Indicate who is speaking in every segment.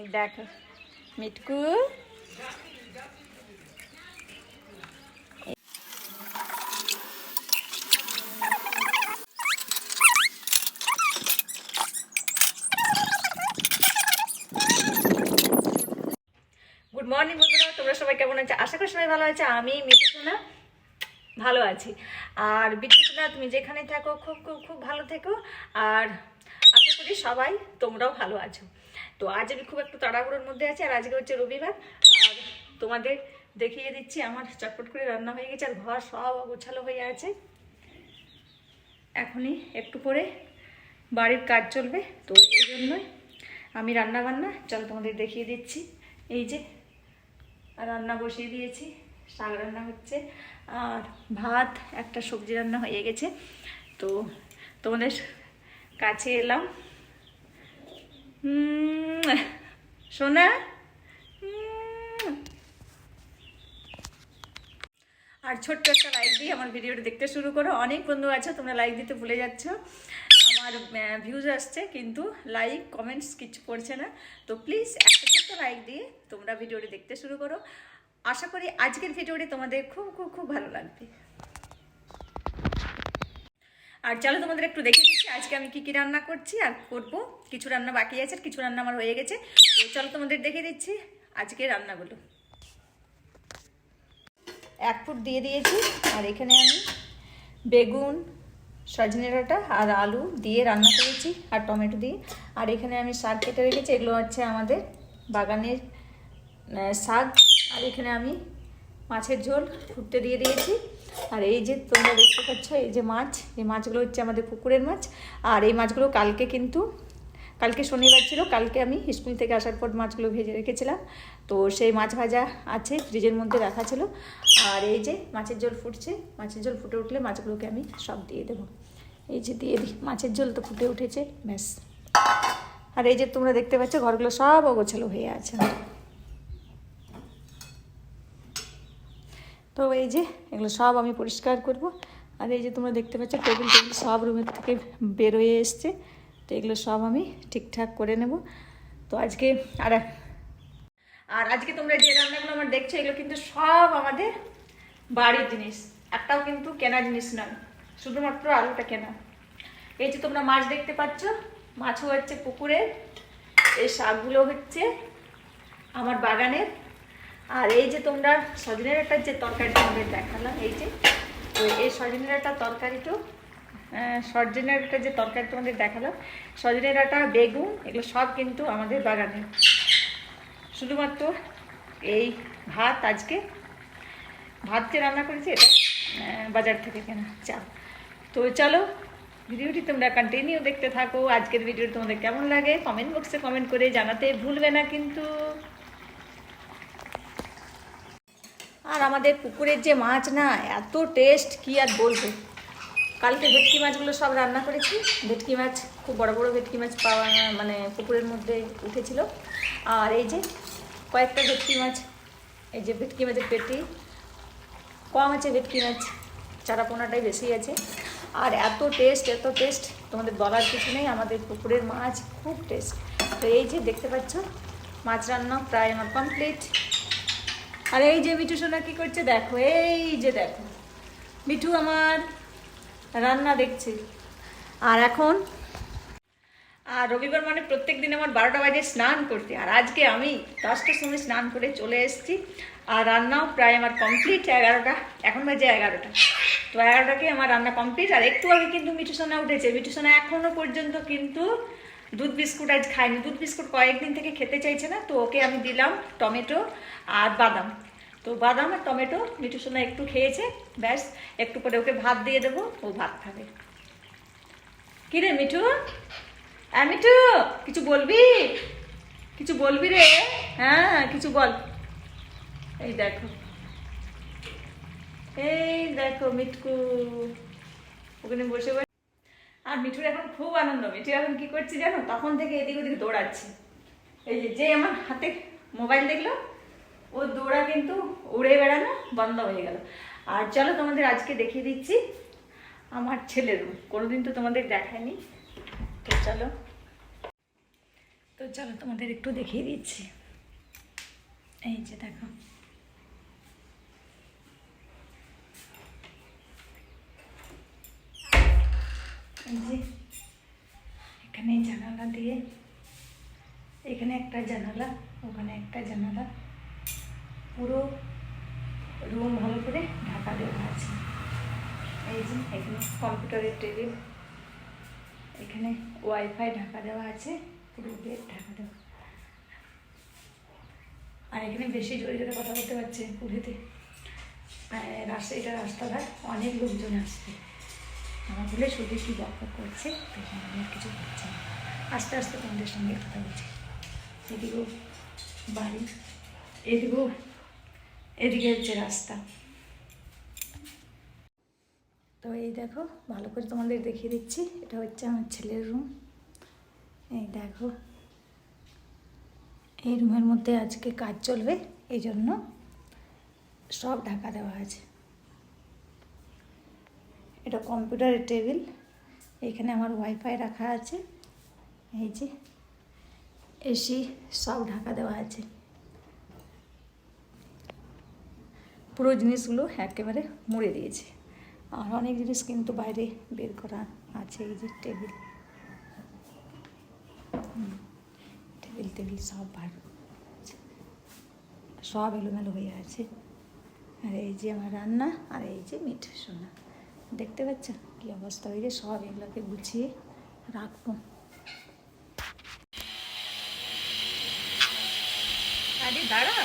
Speaker 1: এই দেখো মিটকু good morning বন্ধুরা, তোমরা সবাই কেমন আছো? আশা করি সবাই ভালো আছে। আমি মিটু সোনা ভালো আছি। আর বিট্টু সোনা তুমি যেখানে থাকো খুব খুব খুব ভালো থেকো। আর আশা করি সবাই তোমরাও ভালো আছো। তো আজ আমি খুব একটু তাড়াহুড়োর মধ্যে আছি। আর আজকে হচ্ছে রবিবার। আর তোমাদের দেখিয়ে দিচ্ছি আমার চটপট করে রান্না হয়ে গেছে। আর ঘর সব গোছালো হয়ে আছে। এখনই একটু পরে বাড়ির কাজ চলবে, তো এই জন্যই আমি রান্না বান্না চল তোমাদের দেখিয়ে দিচ্ছি। এই যে রান্না বসিয়ে দিয়েছি, শাক রান্না হচ্ছে আর ভাত, একটা সবজি রান্না হয়ে গেছে। তো তোমাদের কাছে এলাম। সোনা আর ছোট্ট একটা লাইক দিয়ে আমার ভিডিওটা দেখতে শুরু করো। অনেক বন্ধু আছো তোমরা লাইক দিতে ভুলে যাচ্ছ। আমার ভিউজ আসছে কিন্তু লাইক কমেন্টস কিছু পড়ছে না। তো প্লিজ একটা ছোট্ট লাইক দিয়ে তোমরা ভিডিওটি দেখতে শুরু করো। আশা করি আজকের ভিডিওটি তোমাদের খুব খুব খুব ভালো লাগবে। আর চলো তোমাদের একটু দেখে দিচ্ছি আজকে আমি কি রান্না করছি আর করবো। কিছু রান্না বাকি আছে আর কিছু রান্না আমার হয়ে গেছে। তো চলো তোমাদের দেখে দিচ্ছি আজকে রান্নাগুলো। 1 ফুট দিয়ে দিয়েছি। আর এখানে আমি বেগুন, সজনে ডাঁটা আর আলু দিয়ে রান্না করেছি আর টমেটো দিয়ে। আর এখানে আমি শাক কেটে রেখেছি, এগুলো হচ্ছে আমাদের বাগানের শাক। আর এখানে আমি মাছের ঝোল ফুটতে দিয়ে দিয়েছি। আর এই যে তোমরা দেখতে পাচ্ছ এই যে মাছ, এই মাছগুলো হচ্ছে আমাদের পুকুরের মাছ। আর এই মাছগুলো কালকে শনিবার ছিল, কালকে আমি স্কুল থেকে আসার পর মাছগুলো ভেজে রেখেছিলাম। তো সেই মাছ ভাজা আছে, ফ্রিজের মধ্যে রাখা ছিল। আর এই যে মাছের ঝোল ফুটছে, মাছের ঝোল ফুটে উঠলে মাছগুলোকে আমি সব দিয়ে দেবো। এই যে দিয়ে দিই, মাছের ঝোল তো ফুটে উঠেছে, ব্যাস। আর এই যে তোমরা দেখতে পাচ্ছ ঘরগুলো সব অগোছালো হয়ে আছে। তো এই যে এগুলো সব আমি পরিষ্কার করব। আর এই যে তোমরা দেখতে পাচ্ছ টেবিল সব রুমের থেকে বেরোয়ে এসছে। তো এগুলো সব আমি ঠিকঠাক করে নেব। তো আজকে আর আজকে তোমরা যে রান্নাগুলো আমার দেখছো এগুলো কিন্তু সব আমাদের বাড়ির জিনিস, একটাও কিন্তু কেনা জিনিস নয়, শুধুমাত্র আলুটা কেনা। এই যে তোমরা মাছ দেখতে পাচ্ছ, মাছও হচ্ছে পুকুরের। এই শাকগুলো হচ্ছে আমার বাগানের। আর এই যে তোমরা সজনে ডাঁটার যে তরকারিটা আমাদের দেখালাম, এই যে তো এই সজনে ডাঁটার তরকারিটা যে তরকারি তোমাদের দেখালাম, সজনে ডাঁটা, বেগুন এগুলো সব কিন্তু আমাদের বাগানের। শুধুমাত্র এই আজকে ভাত যে রান্না করেছি এটা বাজার থেকে কেনা চাল। তো চলো ভিডিওটি তোমরা কন্টিনিউ দেখতে থাকো। আজকের ভিডিওটি তোমাদের কেমন লাগে কমেন্ট বক্সে কমেন্ট করে জানাতে ভুলবে না কিন্তু। আর আমাদের পুকুরের যে মাছ না, এত টেস্ট কি আর বলবো। কালকে ভেটকি মাছগুলো সব রান্না করেছি। ভেটকি মাছ, খুব বড় বড় ভেটকি মাছ পাওয়া মানে পুকুরের মধ্যে উঠেছিল। আর এই যে কয়েকটা ভেটকি মাছ, এই যে ভেটকি মাছের পেটি কম আছে, ভেটকি মাছ চারাপোনাটাই বেশি আছে। আর এত টেস্ট তোমাদের বলার কিছু নেই। আমাদের পুকুরের মাছ খুব টেস্ট। তো এই যে দেখতে পাচ্ছ মাছ রান্না প্রায় আমার কমপ্লিট। আর এই যে মিঠু সোনা কী করছে দেখো, এই যে দেখো মিঠু আমার রান্না দেখছে। আর এখন আর রবিবার মানে প্রত্যেক দিন আমার 12টা বাজে স্নান করতে। আর আজকে আমি 10টার সময় স্নান করে চলে এসেছি। আর রান্নাও প্রায় আমার কমপ্লিট। 11টা, এখন বাজে 11টা। তো 11টাকে আমার রান্না কমপ্লিট। আর একটু আগে কিন্তু মিঠু সোনা উঠেছে। মিঠু সোনা এখনও পর্যন্ত কিন্তু দুধ বিস্কুট আজ খায়নি। দুধ বিস্কুট কয়েকদিন থেকে খেতে চাইছে না। তো ওকে আমি দিলাম টমেটো আর বাদাম। তো বাদাম আর টমেটো মিঠু সোনা একটু খেয়েছে, ব্যাস। একটু পরে ওকে ভাত দিয়ে দেবো, ও ভাত খাবে। কি রে মিঠু, মিঠু কিছু বলবি রে? হ্যাঁ কিছু বল। এই দেখো মিঠু ওখানে বসে। আর মিঠুর এখন খুব আনন্দ। মিঠু এখন কি করছে জানো, তখন থেকে এদিক ওদিক দৌড়াচ্ছে। এই যে আমার হাতে মোবাইল দেখলো, ও দৌড়া কিন্তু উড়ে বেড়ানো বন্ধ হয়ে গেল। আর চলো তোমাদের আজকে দেখিয়ে দিচ্ছি আমার ছেলের রুম। কোনোদিন তো তোমাদের দেখায়নি। তো চলো তো চলো তোমাদের একটু দেখিয়ে দিচ্ছি। এই যে দেখো, এই যে এখানে জানালা দিয়ে, এখানে একটা জানালা, ওখানে একটা জানালা, পুরো রুম ভালো করে ঢাকা দেওয়া আছে। এই যে এখানে কম্পিউটারের টেবিল, এখানে ওয়াইফাই ঢাকা দেওয়া আছে, পুরো বেড ঢাকা দেওয়া। আর এখানে বেশি জোরে জোরে কথা বলতে পারছে পুরীতে, এটা রাস্তাঘাট, অনেক লোকজন আসবে। আমার বলে শুধু কি বক করছে, পেছনে অনেক কিছু করছে না। আস্তে আস্তে তোমাদের সঙ্গে কথা বলছি। এদিকেও বাড়ি, এদিকে হচ্ছে রাস্তা। তো এই দেখো, ভালো করে তোমাদের দেখিয়ে দিচ্ছি, এটা হচ্ছে আমার ছেলের রুম। এই দেখো, এই রুমের মধ্যে আজকে কাজ চলবে, এই জন্য সব ঢাকা দেওয়া আছে। এটা কম্পিউটারের টেবিল, এখানে আমার ওয়াইফাই রাখা আছে। এই যে এসি, সব ঢাকা দেওয়া আছে। পুরো জিনিসগুলো একেবারে মুড়ে দিয়েছে। আর অনেক জিনিস কিন্তু বাইরে বের করা আছে। এই যে টেবিল টেবিল সব বার, সব এলোমেলো হয়ে আছে। আর এই যে আমার রান্না, আর এই যে মিঠু সোনা, দেখতে পাচ্ছ কি অবস্থা হয়েছে। সব এগুলোকে গুছিয়ে রাখবো। আরে দাঁড়া,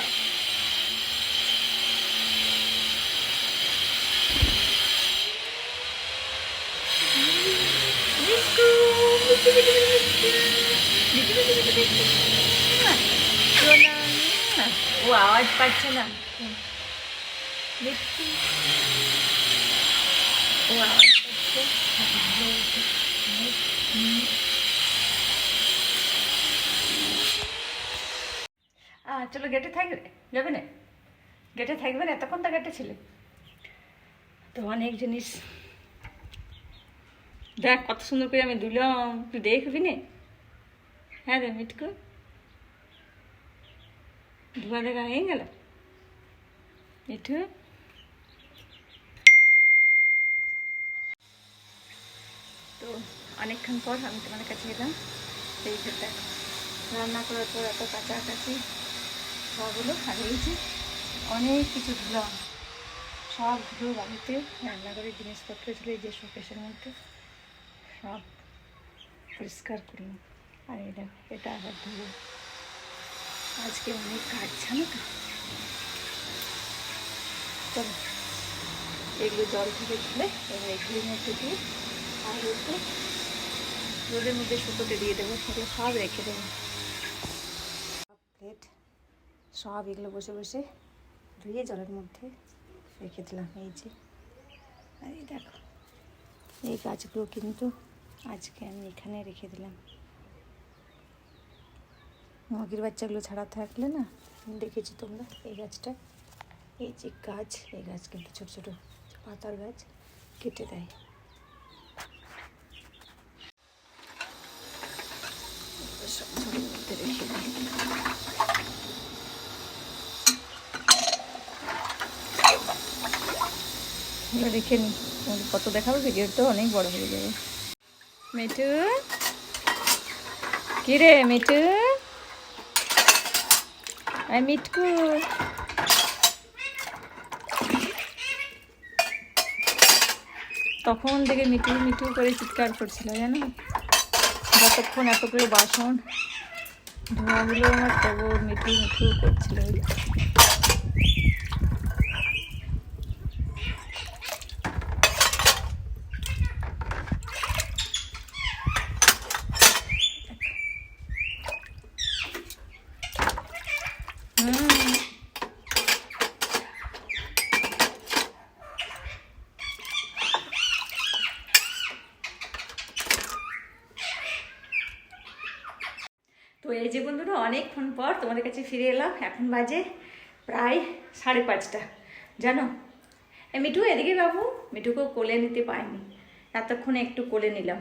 Speaker 1: ও আওয়াজ পাচ্ছে না, ও আওয়াজ পাচ্ছে। চলো গেটে থাকবে, যাবে না? গেটে থাকবে না? এতক্ষণ তো গেটে ছিলে। তো অনেক জিনিস দেখ, কত সুন্দর করে আমি দিলাম, তুই দেখবি না? হ্যাঁ রে মিটকু, ধোয়া দেখা হয়ে গেল মিঠু। তো অনেকক্ষণ পর আমি তোমাদের কাছে এলাম। এই ঘরটা রান্না করার পর এত কাছাকাছি সব হলো। আর এই যে অনেক কিছু ধুলাম, সব ধুলো বাড়িতে, রান্নাঘরের জিনিসপত্র ছিল এই যে শোকেসের মধ্যে, সব পরিষ্কার করলাম। আর এই দেখো, এটা আবার ধুলো। আজকে অনেক কাজ, জানো তো। চলো এগুলো জল থেকে তুলে এবার এগুলোর মধ্যে দিয়ে আর রোদের মধ্যে শুকোতে দিয়ে দেবো। সেগুলো সব রেখে দেবো, প্লেট সব এগুলো বসে বসে ধুয়ে জলের মধ্যে রেখে দিলাম। এই যে, আর এই দেখো, এই গাছগুলো কিন্তু আজকে আমি এখানে রেখে দিলাম। মুরগির বাচ্চাগুলো ছাড়া থাকলে না, দেখেছি তোমরা এই গাছটা, এই যে গাছ, এই গাছ কিন্তু ছোটো ছোটো পাতার গাছ কেটে দেয়। সব ঝুড়ির মধ্যে রেখে দিই। রেখে নিই, কত দেখাবো, ভিডিওটা অনেক বড় হয়ে যাবে। মিঠু, কি রে মিঠু? মিঠু, তখন থেকে মিঠু মিঠু করে চিৎকার করছিল, জানো, যতক্ষণ এতগুলো বাসন ধোয়াগুলো আমার, তবু মিঠু মিঠু করছিল। তো এই যে বন্ধুরা, অনেকক্ষণ পর তোমাদের কাছে ফিরে এলাম। এখন বাজে প্রায় 5:30, জানো। মিঠু এদিকে বাবু, মিঠুকেও কোলে নিতে পাইনি, এতক্ষণে একটু কোলে নিলাম।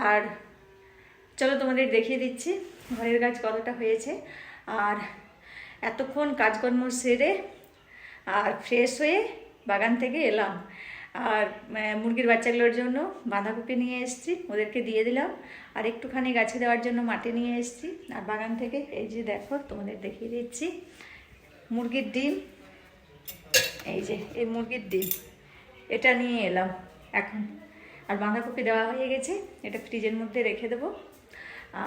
Speaker 1: আর চলো তোমাদের দেখিয়ে দিচ্ছি ঘরের কাজ কতটা হয়েছে। আর এতক্ষণ কাজকর্ম সেরে আর ফ্রেশ হয়ে বাগান থেকে এলাম। আর মুরগির বাচ্চাগুলোর জন্য বাঁধাকপি নিয়ে এসেছি, ওদেরকে দিয়ে দিলাম। আর একটুখানি গাছে দেওয়ার জন্য মাটি নিয়ে এসেছি। আর বাগান থেকে এই যে দেখো, তোমাদের দেখিয়ে দিচ্ছি মুরগির ডিম। এই যে এই মুরগির ডিম, এটা নিয়ে এলাম এখন। আর বাঁধাকপি দেওয়া হয়ে গেছে, এটা ফ্রিজের মধ্যে রেখে দেবো।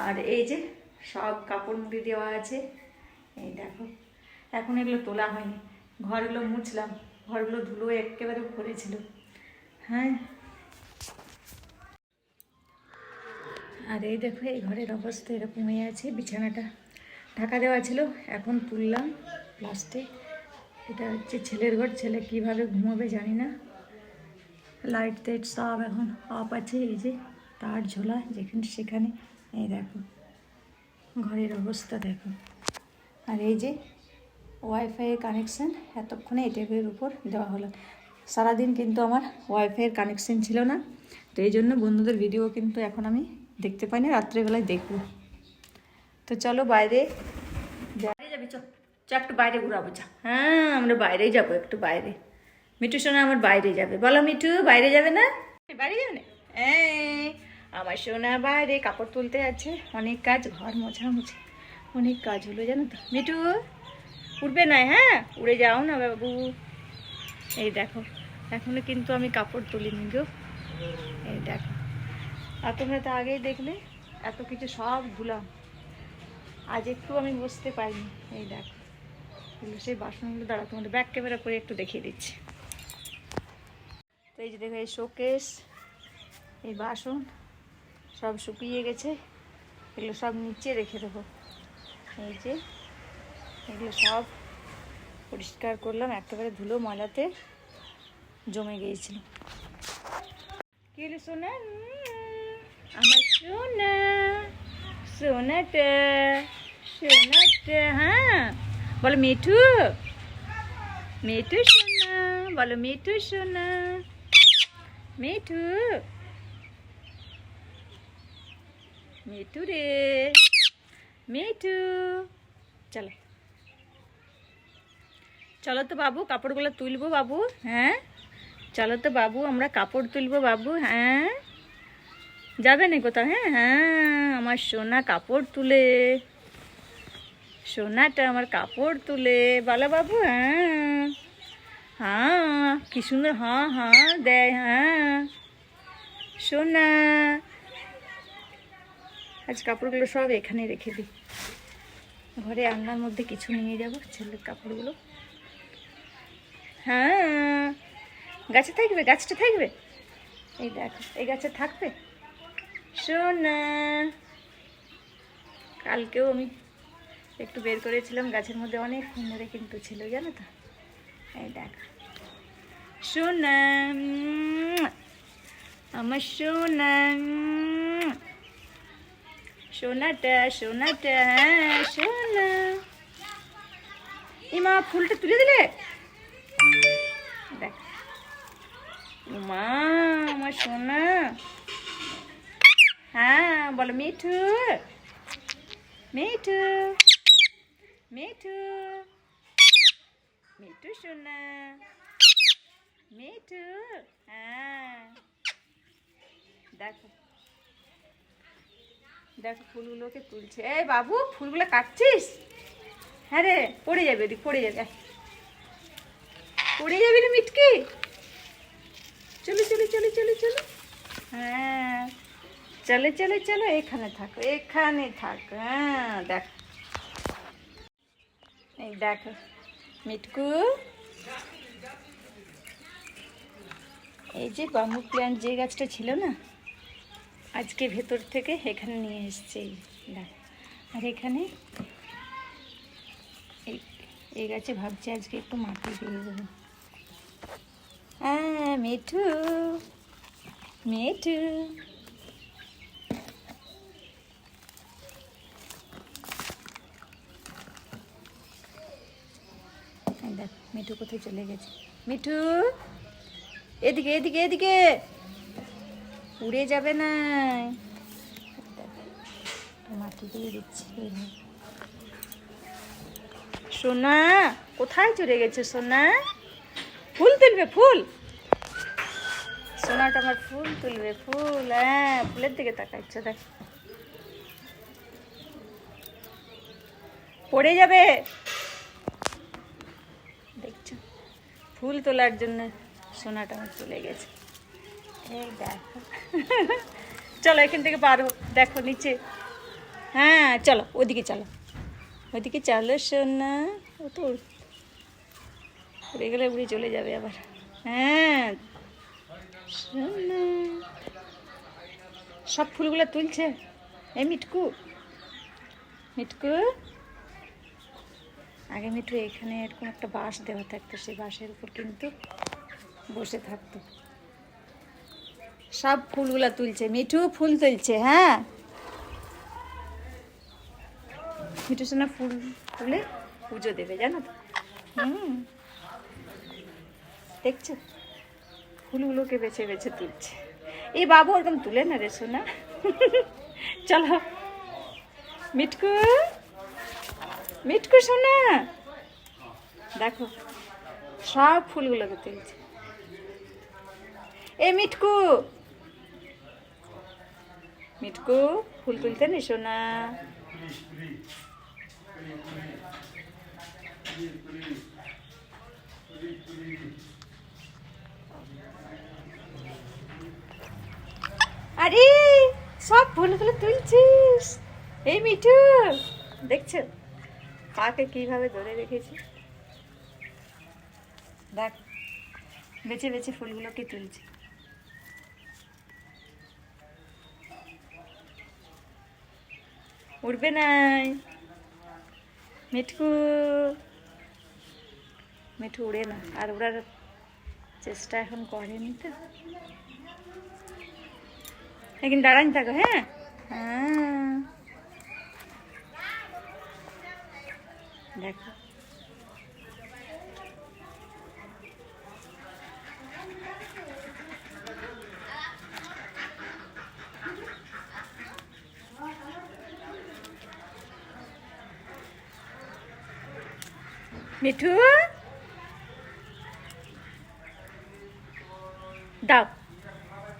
Speaker 1: আর এই যে সব কাপড় মুড়ি দেওয়া আছে, এই দেখো। এখন এগুলো তোলা হয়নি, ঘরগুলো মুছলাম, ঘরগুলো ধুলো একেবারে ভরেছিল। হ্যাঁ, আর এই দেখো এই ঘরের অবস্থা এরকম হয়ে আছে। বিছানাটা ঢাকা দেওয়া ছিল, এখন তুললাম প্লাস্টিক। এটা হচ্ছে ছেলের ঘর, ছেলে কীভাবে ঘুমাবে জানি না। লাইট টাইট সব এখন অফ আছে। এই যে তার ঝোলা যেখানে সেখানে, এই দেখো ঘরের অবস্থা দেখো। আর এই যে ওয়াইফাইয়ের কানেকশান এতক্ষণে এই টেবিলের উপর দেওয়া হলো। সারাদিন কিন্তু আমার ওয়াইফাইয়ের কানেকশান ছিল না, তো এই জন্য বন্ধুদের ভিডিও কিন্তু এখন আমি দেখতে পাই না, রাত্রেবেলায় দেখবো। তো চলো বাইরে যাবি, চ একটু বাইরে ঘুরাবো। হ্যাঁ, আমরা বাইরেই যাবো, একটু বাইরে। মিঠু সোনা আমার বাইরে যাবে, বলো মিঠু বাইরে যাবে না? বাইরে যাবে না? আমার সোনা বাইরে কাপড় তুলতে আছে, অনেক কাজ, ঘর মোছামুছি অনেক কাজ হলো জানো তো। মিঠু উঠবে না, হ্যাঁ উড়ে যাও না বাবু। এই দেখো এখনো কিন্তু আমি কাপড় তুলিনি গো, এই দেখো। আর তোমরা তো আগেই দেখলে এত কিছু সব ধুলাম, আজ একটু আমি বসতে পারিনি। এই দেখো এগুলো সেই বাসনগুলো, দাঁড়া তোমাদের ব্যাক ক্যামেরা করে একটু দেখিয়ে দিচ্ছি। তো এই যে দেখো এই শোকেস, এই বাসন সব শুকিয়ে গেছে, এগুলো সব নিচে রেখে দেবো। এই যে এগুলো সব পরিষ্কার করলাম, একেবারে ধুলো ময়লাতে জমে গিয়েছিল। কি হলো সোনা? আমার সোনা, সোনাটা সোনাটা, হ্যাঁ বলো মিঠু, মিঠু সোনা, বলো মিঠু সোনা, মিঠু, মিঠু রে, মিঠু। চলো চলো তো বাবু, কাপড়গুলো তুলবো বাবু। হ্যাঁ চলো তো বাবু, আমরা কাপড় তুলবো বাবু। হ্যাঁ যাবে না কোথাও? হ্যাঁ হ্যাঁ, আমার সোনা কাপড় তুলে, সোনাটা আমার কাপড় তুলে, বলো বাবু। হ্যাঁ হ্যাঁ, কি সুন্দর হ্যাঁ হ্যাঁ দেয়। হ্যাঁ সোনা, আজ কাপড়গুলো সব এখানে রেখে দিই, ঘরে আলনার মধ্যে কিছু নিয়ে যাব ছেলের কাপড়গুলো। হ্যাঁ গাছে থাকবে, গাছটা থাকবে, এই দেখো এই গাছে থাকবে সোনা। কালকেও আমি একটু বের করেছিলাম, গাছের মধ্যে অনেক সুন্দরে কিন্তু ছিল জানো তো। এই দেখো সোনা, আমার সোনা, সোনাটা সোনাটা, হ্যাঁ সোনা। এই মা ফুলটা তুলে দিলে, দেখ মা আমার সোনা। হ্যাঁ বলো মিঠু, মিঠু, মিঠু, মিঠু সোনা, মিঠু। হ্যাঁ দেখো দেখো ফুলগুলোকে তুলছে। এই বাবু ফুলগুলো কাটছিস? হ্যাঁ রে, পড়ে যাবে, পড়ে যাবে, পড়ে যাবি রে মিটকি। চলো চলো চলো চলো চলো, হ্যাঁ চলে চলে চলো, এখানে থাকো, এখানে থাকো। হ্যাঁ দেখো এই দেখো মিটকু, এই যে বাম্বু প্ল্যান্ট যে গাছটা ছিল না, আজকে ভেতর থেকে এখানে নিয়ে এসছে। দেখ, আর এখানে এই গাছে ভাবছি আজকে একটু মাটি দিয়ে দেবো। হ্যাঁ মিঠু, মিঠু, দেখ মিঠু কোথায় চলে গেছে। মিঠু এদিকে এদিকে এদিকে, উড়ে যাবে না। মাটি মাটি দিয়ে দিচ্ছি। সোনা কোথায় চলে গেছে? সোনা ফুল তুলবে, ফুল। সোনাটা আমার ফুল তুলবে, ফুল। হ্যাঁ, ফুলের দিকে তাকাচ্ছে, দেখ পড়ে যাবে। দেখছো, ফুল তোলার জন্য সোনাটা আমার চলে গেছে। এই দেখো, চলো এখান থেকে পারো, দেখো নিচে। হ্যাঁ চলো ওদিকে, চলো ওদিকে চলো সোনা। ও তো উড়ে গেলে উড়ে চলে যাবে আবার। হ্যাঁ সোনা, সব ফুলগুলো তুলছে। এই মিটকু, মিটকু, আগে মিটু এখানে এরকম একটা বাঁশ দেওয়া থাকতো, সেই বাঁশের উপর কিন্তু বসে থাকতো। সব ফুলগুলো তুলছে, মিঠু ফুল তুলছে। হ্যাঁ মিঠু সোনা ফুল তুলে পুজো দেবে, জানো তো। দেখছো, ফুলগুলোকে বেছে বেছে তুলছে। এই বাবু ওরকম তুলে না রে সোনা। চলো মিটকু, মিটকু সোনা, দেখো সব ফুলগুলোকে তুলছে। এ মিটকু, মিটকু ফুল তুলতে নি সোনা। আরে সব ফুলগুলো তুলছিস। এই মিঠু, দেখছো পাকে কিভাবে ধরে রেখেছি, দেখ বেছে বেছে ফুলগুলোকে তুলছে। উঠবে নাই মিঠু, মিঠু উড়ে না, আর ওড়ার চেষ্টা এখন করেনি তো। একদিন দাঁড়ানি থাকো। হ্যাঁ হ্যাঁ দেখো, মিঠু দাও,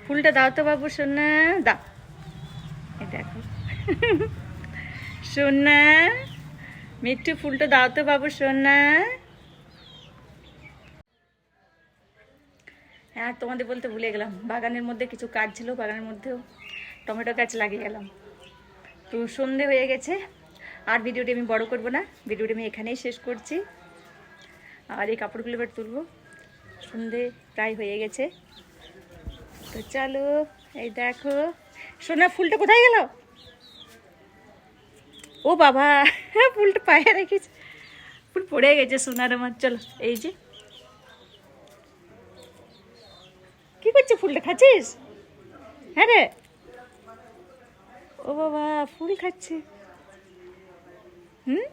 Speaker 1: ফুলটা দাও তো বাবু সোনা, দাও। এই দেখো সোনা, মিঠু ফুলটা দাও তো বাবু সোনা। হ্যাঁ তোমাদের বলতে ভুলে গেলাম, বাগানের মধ্যে কিছু কাজ ছিল, বাগানের মধ্যেও টমেটো গাছ লাগিয়ে গেলাম। তো সন্ধে হয়ে গেছে, আর ভিডিওটি আমি বড় করব না, ভিডিওটি আমি এখানেই শেষ করছি। আর এই কাপড়গুলো এবার তুলবো, সন্ধে প্রায় হয়ে গেছে। তো চলো, এই দেখো সোনা ফুলটা কোথায় গেল? ও বাবা, ফুলটা পায়ে রেখেছে, ফুল পড়ে গেছে সোনার আমার। চলো, এই যে কি করছিস, ফুলটা খাচ্ছিস? হ্যাঁ রে, ও বাবা ফুল খাচ্ছে। হুম,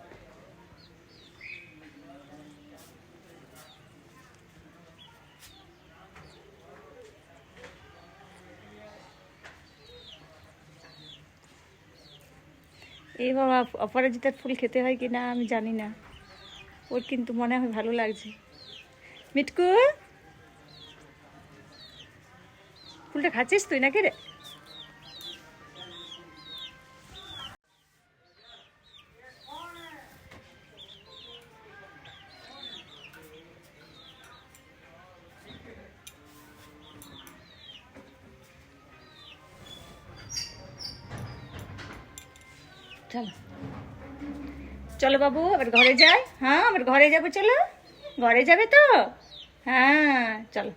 Speaker 1: এই বাবা, অপরাজিতার ফুল খেতে হয় কি না আমি জানি না, ওর কিন্তু মনে হয় ভালো লাগছে। মিটকু ফুলটা খাচ্ছিস তুই নাকি রে? চলো চলো বাবু, এবার ঘরে যাই। হ্যাঁ এবার ঘরে যাবো, চলো ঘরে যাবে তো। হ্যাঁ চলো,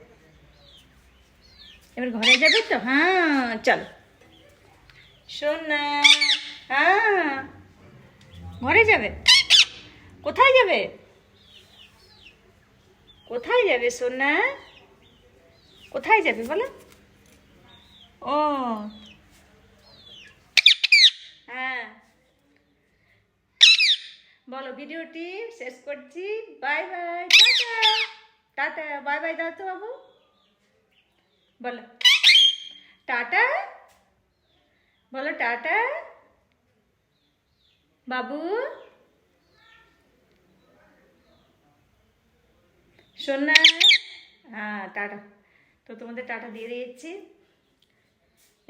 Speaker 1: এবার ঘরে যাবে তো। হ্যাঁ চলো সোনা, হ্যাঁ ঘরে যাবে। কোথায় যাবে, কোথায় যাবে সোনা, কোথায় যাবে বলো? ও হ্যাঁ বলো, ভিডিওটি শেষ করছি। Bye bye, tata, tata, bye bye দাও তো বাবু, বলো টাটা, বলো টাটা। বাবু সোনা, হ্যাঁ টাটা। তো তোমাদের টাটা দিয়ে দিয়েছি,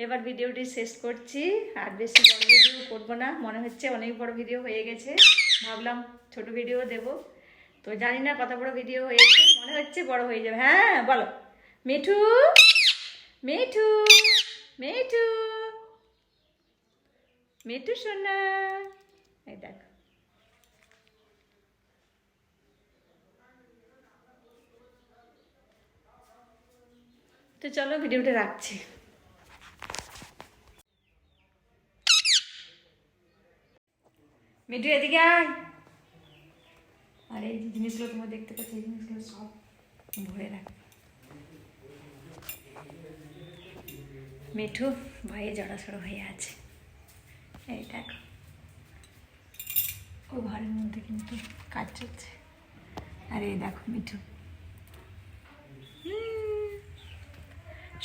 Speaker 1: এবার ভিডিওটি শেষ করছি। আর বেশি বড় ভিডিও করবো না, মনে হচ্ছে অনেক বড় ভিডিও হয়ে গেছে, ভাবলাম ছোট ভিডিও দেব। তো জানি না কত বড় ভিডিও হয়েছে, মনে হচ্ছে বড় হয়ে যাবে। হ্যাঁ বলো মিঠু, মিঠু, মিঠু, মিঠু সোনা, এই দেখো। তো চলো ভিডিওটা রাখছি। মিঠু এদিকে আয়। আর এই জিনিসগুলো তোমরা দেখতে পাচ্ছ, এই জিনিসগুলো সব ভরে রাখ। মিঠু ভয়ে জড়াসড়ো হয়ে আছে, এই দেখো। ও ঘরের মধ্যে কিন্তু কাজ চলছে। আর এই দেখো মিঠু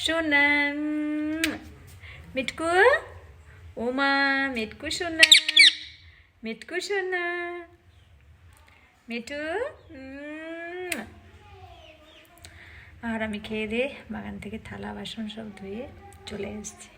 Speaker 1: সোনা, মিটকু, ওমা মিটকু সোনা, মিটকু সোনা, মিঠু। আর আমি খেয়ে দিয়ে বাগান থেকে থালা বাসন সব ধুয়ে চলে এসেছি।